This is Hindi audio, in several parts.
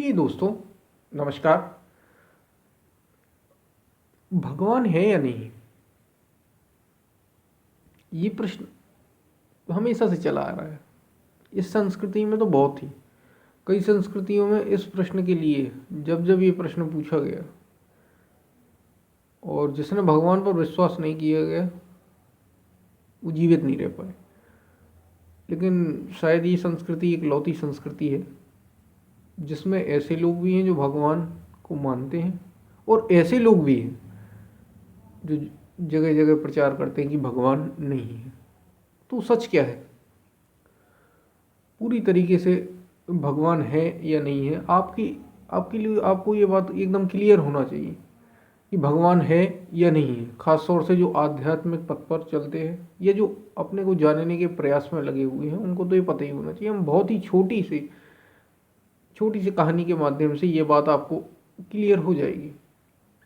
प्रिय दोस्तों, नमस्कार। भगवान है या नहीं, ये प्रश्न हमेशा से चला आ रहा है। इस संस्कृति में तो बहुत ही, कई संस्कृतियों में इस प्रश्न के लिए जब जब ये प्रश्न पूछा गया और जिसने भगवान पर विश्वास नहीं किया गया वो जीवित नहीं रह पाए। लेकिन शायद ये संस्कृति एक लौती संस्कृति है जिसमें ऐसे लोग भी हैं जो भगवान को मानते हैं और ऐसे लोग भी हैं जो जगह जगह प्रचार करते हैं कि भगवान नहीं है। तो सच क्या है? पूरी तरीके से भगवान है या नहीं है, आपके लिए आपको ये बात एकदम क्लियर होना चाहिए कि भगवान है या नहीं है। खास तौर से जो आध्यात्मिक पथ पर चलते हैं या जो अपने को जानने के प्रयास में लगे हुए हैं, उनको तो ये पता ही होना चाहिए। हम बहुत ही छोटी सी कहानी के माध्यम से ये बात आपको क्लियर हो जाएगी।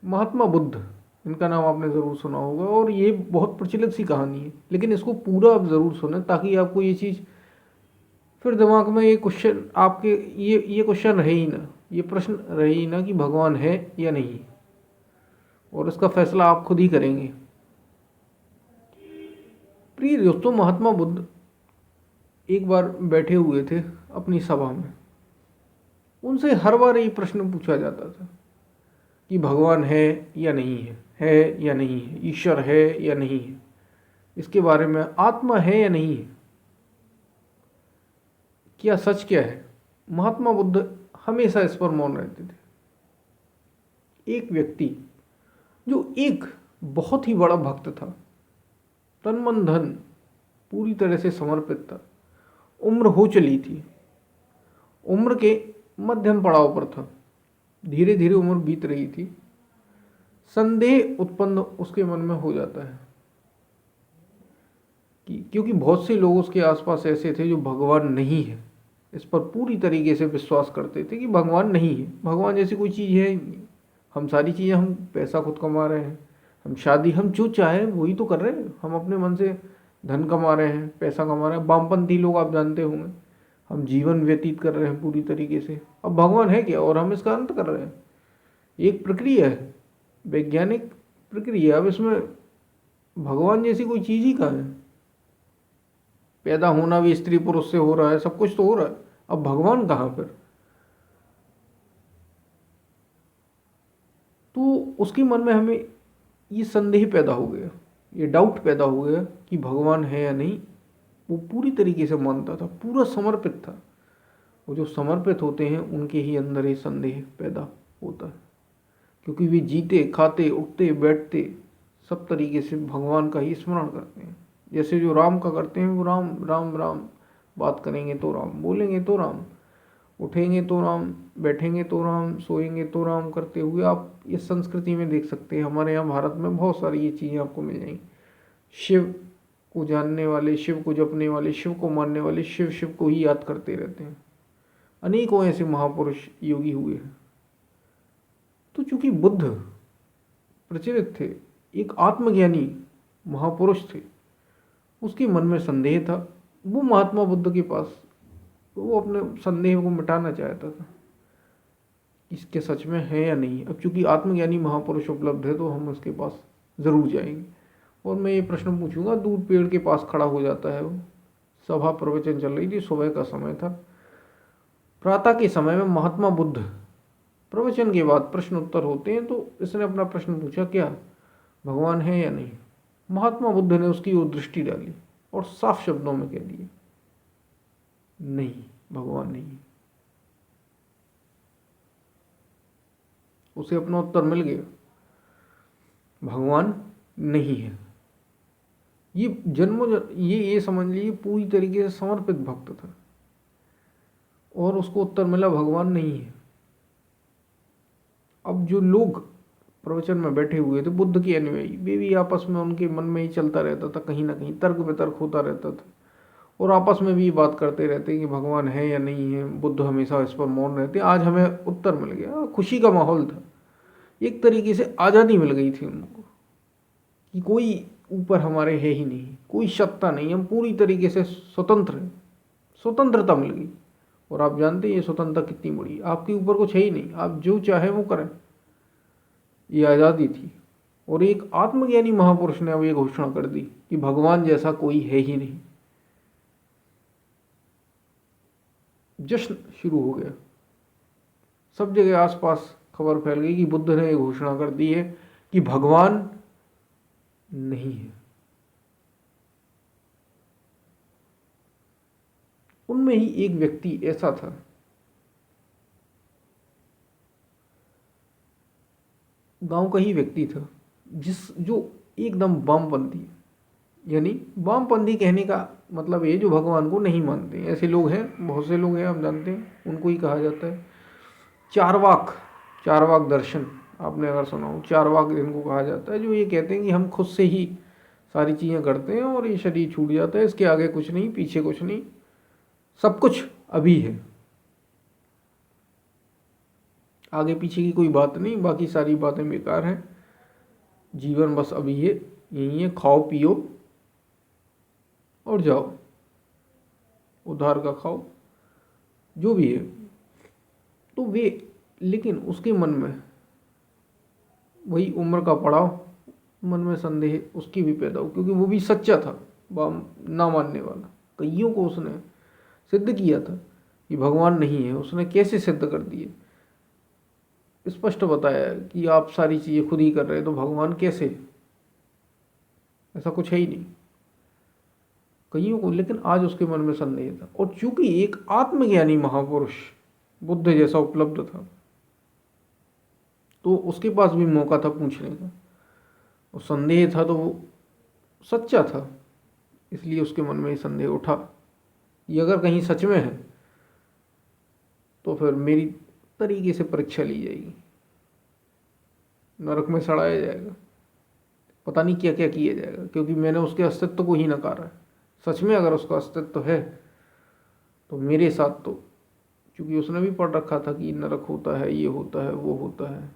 महात्मा बुद्ध, इनका नाम आपने ज़रूर सुना होगा और ये बहुत प्रचलित सी कहानी है, लेकिन इसको पूरा आप ज़रूर सुने ताकि आपको ये चीज़ फिर दिमाग में ये क्वेश्चन आपके ये क्वेश्चन रहे ही ना, ये प्रश्न रहे ही ना कि भगवान है या नहीं, और इसका फैसला आप खुद ही करेंगे। प्रिय दोस्तों, महात्मा बुद्ध एक बार बैठे हुए थे अपनी सभा में। उनसे हर बार ये प्रश्न पूछा जाता था कि भगवान है या नहीं है या नहीं है, ईश्वर है या नहीं है, इसके बारे में आत्मा है या नहीं है, क्या सच क्या है। महात्मा बुद्ध हमेशा इस पर मौन रहते थे। एक व्यक्ति जो एक बहुत ही बड़ा भक्त था, तन मन धन पूरी तरह से समर्पित था, उम्र हो चली थी, उम्र के मध्यम पड़ाव पर था, धीरे धीरे उम्र बीत रही थी, संदेह उत्पन्न उसके मन में हो जाता है कि क्योंकि बहुत से लोग उसके आसपास ऐसे थे जो भगवान नहीं है इस पर पूरी तरीके से विश्वास करते थे कि भगवान नहीं है, भगवान जैसी कोई चीज़ है ही नहीं। हम सारी चीज़ें, हम पैसा खुद कमा रहे हैं, हम शादी हम जो चाहे वही तो कर रहे हैं, हम अपने मन से धन कमा रहे हैं, पैसा कमा रहे हैं। वामपंथी लोग आप जानते होंगे, हम जीवन व्यतीत कर रहे हैं पूरी तरीके से। अब भगवान है क्या और हम इसका अंत कर रहे हैं। एक प्रक्रिया है, वैज्ञानिक प्रक्रिया। अब इसमें भगवान जैसी कोई चीज़ ही कहाँ है। पैदा होना भी स्त्री पुरुष से हो रहा है, सब कुछ तो हो रहा है, अब भगवान कहाँ फिर। तो उसके मन में हमें ये संदेह पैदा हो गया, ये डाउट पैदा हो गया कि भगवान है या नहीं। वो पूरी तरीके से मानता था, पूरा समर्पित था। वो जो समर्पित होते हैं उनके ही अंदर ये संदेह पैदा होता है, क्योंकि वे जीते खाते उठते बैठते सब तरीके से भगवान का ही स्मरण करते हैं। जैसे जो राम का करते हैं, वो राम राम राम, बात करेंगे तो राम, बोलेंगे तो राम, उठेंगे तो राम, बैठेंगे तो राम, सोएंगे तो राम करते हुए आप इस संस्कृति में देख सकते हैं। हमारे यहाँ भारत में बहुत सारी ये चीज़ें आपको मिल जाएंगी। शिव को जानने वाले, शिव को जपने वाले, शिव को मानने वाले शिव शिव को ही याद करते रहते हैं। अनेकों ऐसे महापुरुष योगी हुए हैं। तो चूंकि बुद्ध प्रचलित थे, एक आत्मज्ञानी महापुरुष थे, उसके मन में संदेह था। वो महात्मा बुद्ध के पास, वो अपने संदेह को मिटाना चाहता था, इसके सच में है या नहीं। अब चूंकि आत्मज्ञानी महापुरुष उपलब्ध है तो हम उसके पास ज़रूर जाएंगे और मैं ये प्रश्न पूछूंगा। दूर पेड़ के पास खड़ा हो जाता है वो। सभा प्रवचन चल रही थी, सुबह का समय था। प्रातः के समय में महात्मा बुद्ध, प्रवचन के बाद प्रश्न उत्तर होते हैं, तो इसने अपना प्रश्न पूछा, क्या भगवान है या नहीं। महात्मा बुद्ध ने उसकी ओर दृष्टि डाली और साफ शब्दों में कह दिया, नहीं, भगवान नहीं है। उसे अपना उत्तर मिल गया, भगवान नहीं है। ये ये समझ लीजिए पूरी तरीके से समर्पित भक्त था और उसको उत्तर मिला, भगवान नहीं है। अब जो लोग प्रवचन में बैठे हुए थे, बुद्ध के अनुयायी, वे भी आपस में, उनके मन में ही चलता रहता था, कहीं ना कहीं तर्क वितर्क होता रहता था और आपस में भी बात करते रहते कि भगवान है या नहीं है। बुद्ध हमेशा इस पर मौन रहते। आज हमें उत्तर मिल गया, खुशी का माहौल था, एक तरीके से आज़ादी मिल गई थी उनको कि कोई ऊपर हमारे है ही नहीं, कोई सत्ता नहीं, हम पूरी तरीके से स्वतंत्र हैं, स्वतंत्रता मिल गई। और आप जानते हैं ये स्वतंत्रता कितनी बड़ी, आपके ऊपर कुछ है ही नहीं, आप जो चाहे वो करें, ये आज़ादी थी। और एक आत्मज्ञानी महापुरुष ने अब ये घोषणा कर दी कि भगवान जैसा कोई है ही नहीं। जश्न शुरू हो गया, सब जगह आसपास खबर फैल गई कि बुद्ध ने ये घोषणा कर दी है कि भगवान नहीं है। उनमें ही एक व्यक्ति ऐसा था, गांव का ही व्यक्ति था, जो एकदम वामपंथी, यानी वामपंथी कहने का मतलब ये जो भगवान को नहीं मानते, ऐसे लोग हैं, बहुत से लोग हैं, आप जानते हैं, उनको ही कहा जाता है चारवाक। चारवाक दर्शन आपने अगर सुना हो, चारवाक इनको कहा जाता है, जो ये कहते हैं कि हम खुद से ही सारी चीज़ें करते हैं और ये शरीर छूट जाता है, इसके आगे कुछ नहीं, पीछे कुछ नहीं, सब कुछ अभी है, आगे पीछे की कोई बात नहीं, बाकी सारी बातें बेकार हैं, जीवन बस अभी है, यही है, खाओ पियो और जाओ, उधार का खाओ, जो भी है। तो वे, लेकिन उसके मन में वही उम्र का पड़ाव, मन में संदेह उसकी भी पैदा हो, क्योंकि वो भी सच्चा था, ना मानने वाला। कईयों को उसने सिद्ध किया था कि भगवान नहीं है। उसने कैसे सिद्ध कर दिए, स्पष्ट बताया कि आप सारी चीज़ें खुद ही कर रहे हैं, तो भगवान कैसे, ऐसा कुछ है ही नहीं कईयों को। लेकिन आज उसके मन में संदेह था, और चूंकि एक आत्मज्ञानी महापुरुष बुद्ध जैसा उपलब्ध था, तो उसके पास भी मौका था पूछने का, और संदेह था तो वो सच्चा था, इसलिए उसके मन में संदेह उठा, ये अगर कहीं सच में है तो फिर मेरी तरीके से परीक्षा ली जाएगी, नरक में सड़ाया जाएगा, पता नहीं क्या क्या किया जाएगा, क्योंकि मैंने उसके अस्तित्व को ही नकारा है। सच में अगर उसका अस्तित्व है तो मेरे साथ तो, क्योंकि उसने भी पढ़ रखा था कि नरक होता है, ये होता है, वो होता है,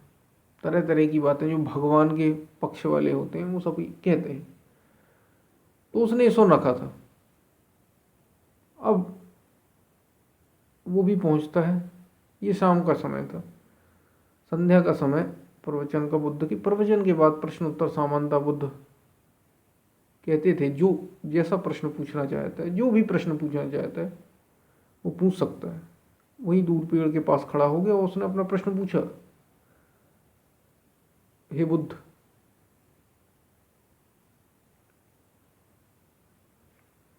तरह तरह की बातें जो भगवान के पक्ष वाले होते हैं वो सब कहते हैं, तो उसने ये सुन रखा था। अब वो भी पहुंचता है, ये शाम का समय था, संध्या का समय, प्रवचन का, बुद्ध की प्रवचन के बाद प्रश्न उत्तर सामान्यतः बुद्ध कहते थे, जो जैसा प्रश्न पूछना चाहता है, जो भी प्रश्न पूछना चाहता है वो पूछ सकता है। वही दूर पेड़ के पास खड़ा हो गया और उसने अपना प्रश्न पूछा, हे बुद्ध,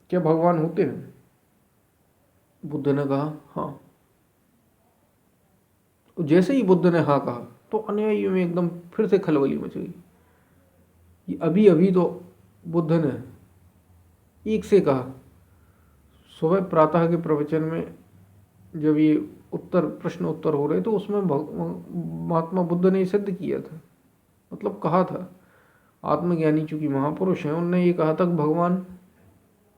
क्या भगवान होते हैं? बुद्ध ने कहा हाँ। जैसे ही बुद्ध ने हाँ कहा तो अनुयायियों में एकदम फिर से खलबली मच गई कि अभी अभी तो बुद्ध ने एक से कहा, सुबह प्रातः के प्रवचन में जब ये प्रश्न उत्तर हो रहे तो उसमें महात्मा बुद्ध ने सिद्ध किया था, मतलब कहा था, आत्मज्ञानी चूंकि महापुरुष हैं, उनने ये कहा था कि भगवान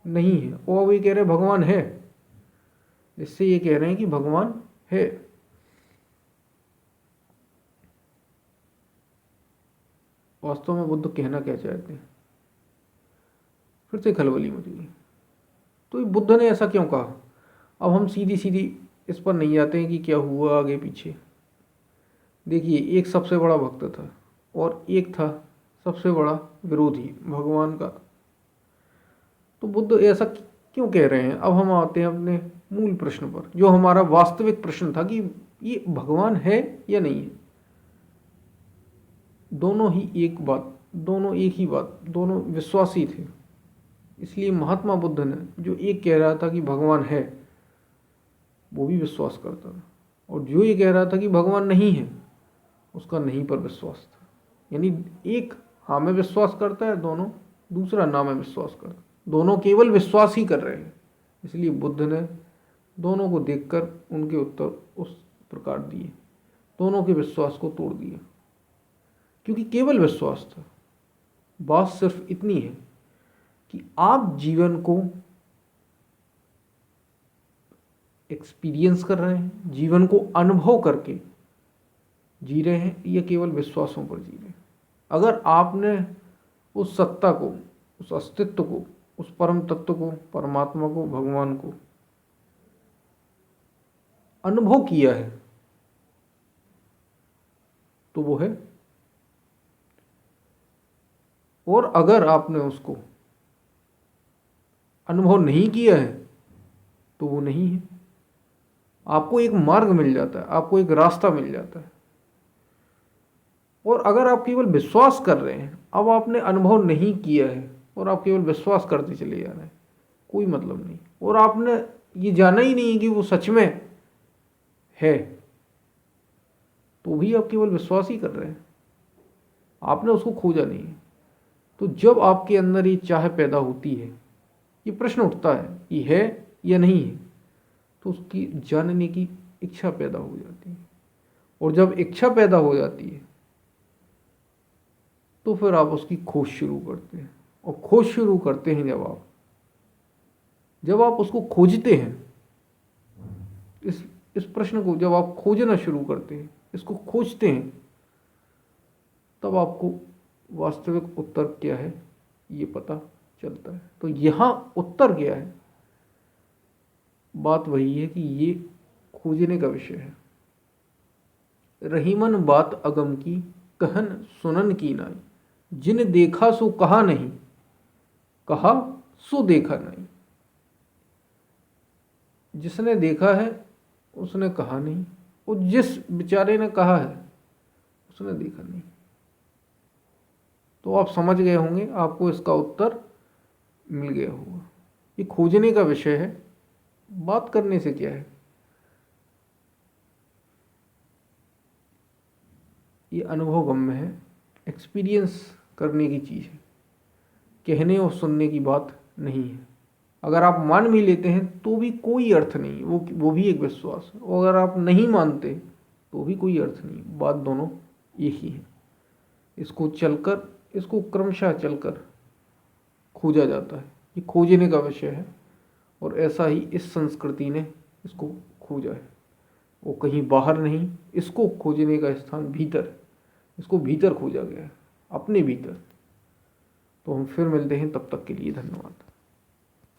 नहीं है, और वो ये कह रहे भगवान है, इससे ये कह रहे हैं कि भगवान है। वास्तव में बुद्ध कहना क्या चाहते हैं? फिर से खलबली मच गई। तो ये बुद्ध ने ऐसा क्यों कहा? अब हम सीधी सीधी इस पर नहीं जाते हैं कि क्या हुआ आगे पीछे। देखिए, एक सबसे बड़ा भक्त था और एक था सबसे बड़ा विरोधी भगवान का। तो बुद्ध ऐसा क्यों कह रहे हैं? अब हम आते हैं अपने मूल प्रश्न पर, जो हमारा वास्तविक प्रश्न था कि ये भगवान है या नहीं है। दोनों ही एक बात, दोनों एक ही बात, दोनों विश्वासी थे। इसलिए महात्मा बुद्ध ने जो एक कह रहा था कि भगवान है, वो भी विश्वास करता था, और जो ये कह रहा था कि भगवान नहीं है, उसका नहीं पर विश्वास था। यानी एक हाँ में विश्वास करता है दोनों, दूसरा ना में विश्वास करता है, दोनों केवल विश्वास ही कर रहे हैं। इसलिए बुद्ध ने दोनों को देखकर उनके उत्तर उस प्रकार दिए, दोनों के विश्वास को तोड़ दिया, क्योंकि केवल विश्वास था। बात सिर्फ इतनी है कि आप जीवन को एक्सपीरियंस कर रहे हैं, जीवन को अनुभव करके जी रहे हैं, या केवल विश्वासों पर जी रहे हैं। अगर आपने उस सत्ता को, उस अस्तित्व को, उस परम तत्व को, परमात्मा को, भगवान को अनुभव किया है तो वो है, और अगर आपने उसको अनुभव नहीं किया है तो वो नहीं है। आपको एक मार्ग मिल जाता है, आपको एक रास्ता मिल जाता है। और अगर आप केवल विश्वास कर रहे हैं, अब आपने अनुभव नहीं किया है और आप केवल विश्वास करते चले जा रहे हैं, कोई मतलब नहीं, और आपने ये जाना ही नहीं है कि वो सच में है, तो भी आप केवल विश्वास ही कर रहे हैं, आपने उसको खोजा नहीं है। तो जब आपके अंदर ये चाह पैदा होती है, ये प्रश्न उठता है कि है या नहीं है, तो उसकी जानने की इच्छा पैदा हो जाती है। और जब इच्छा पैदा हो जाती है तो फिर आप उसकी खोज शुरू करते हैं। और खोज शुरू करते हैं जब आप उसको खोजते हैं, इस प्रश्न को जब आप खोजना शुरू करते हैं, इसको खोजते हैं, तब आपको वास्तविक उत्तर क्या है ये पता चलता है। तो यहाँ उत्तर क्या है, बात वही है कि ये खोजने का विषय है। रहीमन बात अगम की, कहन सुनन की नाई, जिन देखा सो कहा नहीं, कहा सो देखा नहीं। जिसने देखा है उसने कहा नहीं, और जिस बेचारे ने कहा है उसने देखा नहीं। तो आप समझ गए होंगे, आपको इसका उत्तर मिल गया होगा। ये खोजने का विषय है, बात करने से क्या है। ये अनुभव गम्य है, एक्सपीरियंस करने की चीज़ है, कहने और सुनने की बात नहीं है। अगर आप मान भी लेते हैं तो भी कोई अर्थ नहीं, वो भी एक विश्वास है। और अगर आप नहीं मानते तो भी कोई अर्थ नहीं, बात दोनों एक ही है। इसको क्रमशः चलकर खोजा जाता है, ये खोजने का विषय है। और ऐसा ही इस संस्कृति ने इसको खोजा है, वो कहीं बाहर नहीं, इसको खोजने का स्थान भीतर है, इसको भीतर खोजा गया है, अपने भीतर। तो हम फिर मिलते हैं, तब तक के लिए धन्यवाद।